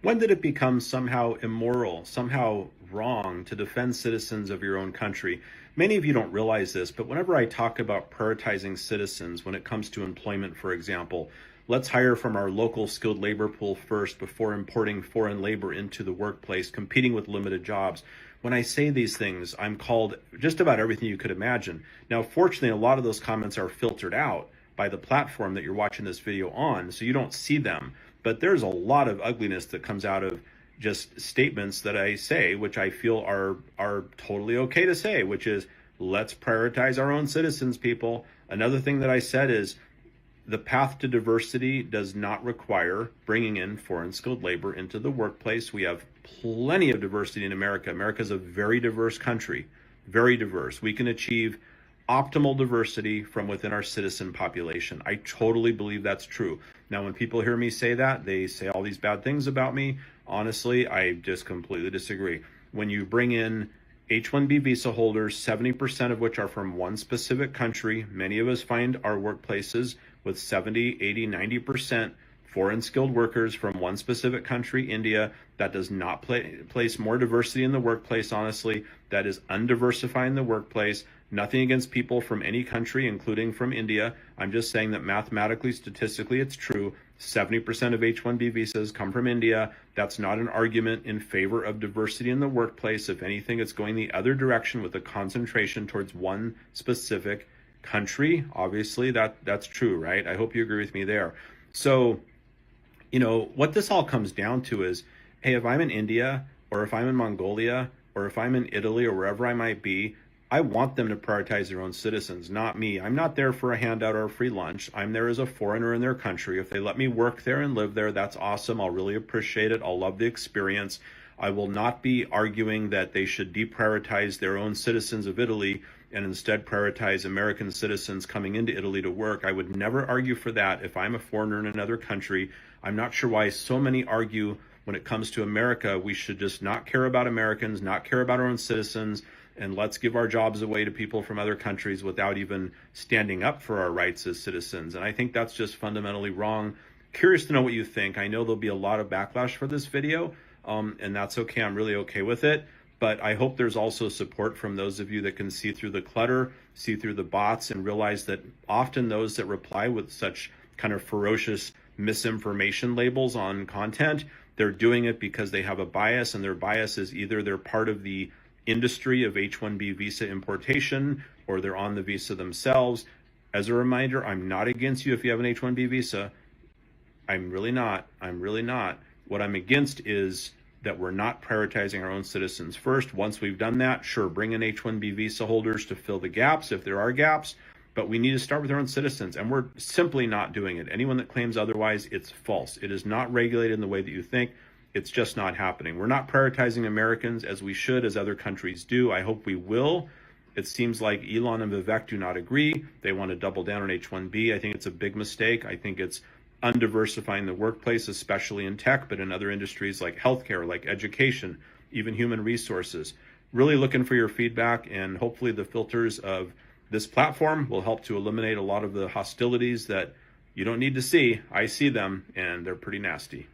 When did it become somehow immoral, somehow wrong to defend citizens of your own country? Many of you don't realize this, but whenever I talk about prioritizing citizens when it comes to employment, for example, let's hire from our local skilled labor pool first before importing foreign labor into the workplace, competing with limited jobs. When I say these things, I'm called just about everything you could imagine. Now, fortunately, a lot of those comments are filtered out by the platform that you're watching this video on, so you don't see them. But there's a lot of ugliness that comes out of just statements that I say, which I feel are totally okay to say, which is, let's prioritize our own citizens, people. Another thing that I said is, the path to diversity does not require bringing in foreign skilled labor into the workplace. We have plenty of diversity in America. America is a very diverse country, very diverse. We can achieve optimal diversity from within our citizen population. I totally believe that's true. Now, when people hear me say that, they say all these bad things about me. Honestly, I just completely disagree. When you bring in H-1B visa holders, 70% of which are from one specific country, many of us find our workplaces with 70, 80, 90% foreign skilled workers from one specific country, India. That does not place more diversity in the workplace, honestly. That is undiversifying the workplace. Nothing against people from any country, including from India. I'm just saying that mathematically, statistically, it's true. 70% of H-1B visas come from India. That's not an argument in favor of diversity in the workplace. If anything, it's going the other direction with a concentration towards one specific country. Obviously, that's true, right? I hope you agree with me there. So, what this all comes down to is, hey, if I'm in India, or if I'm in Mongolia, or if I'm in Italy, or wherever I might be, I want them to prioritize their own citizens, not me. I'm not there for a handout or a free lunch. I'm there as a foreigner in their country. If they let me work there and live there, that's awesome. I'll really appreciate it. I'll love the experience. I will not be arguing that they should deprioritize their own citizens of Italy and instead prioritize American citizens coming into Italy to work. I would never argue for that if I'm a foreigner in another country. I'm not sure why so many argue when it comes to America, we should just not care about Americans, not care about our own citizens, and let's give our jobs away to people from other countries without even standing up for our rights as citizens. And I think that's just fundamentally wrong. Curious to know what you think. I know there'll be a lot of backlash for this video, and that's okay. I'm really okay with it. But I hope there's also support from those of you that can see through the clutter, see through the bots, and realize that often those that reply with such kind of ferocious misinformation labels on content, they're doing it because they have a bias, and their bias is either they're part of the industry of H-1B visa importation, or they're on the visa themselves. As a reminder, I'm not against you if you have an H-1B visa. I'm really not. What I'm against is that we're not prioritizing our own citizens first. Once we've done that, sure, bring in H-1B visa holders to fill the gaps if there are gaps, but we need to start with our own citizens, and we're simply not doing it. Anyone that claims otherwise, it's false. It is not regulated in the way that you think. It's just not happening. We're not prioritizing Americans as we should, as other countries do. I hope we will. It seems like Elon and Vivek do not agree. They want to double down on H-1B. I think it's a big mistake. I think it's undiversifying the workplace, especially in tech, but in other industries like healthcare, like education, even human resources. Really looking for your feedback, and hopefully the filters of this platform will help to eliminate a lot of the hostilities that you don't need to see. I see them, and they're pretty nasty.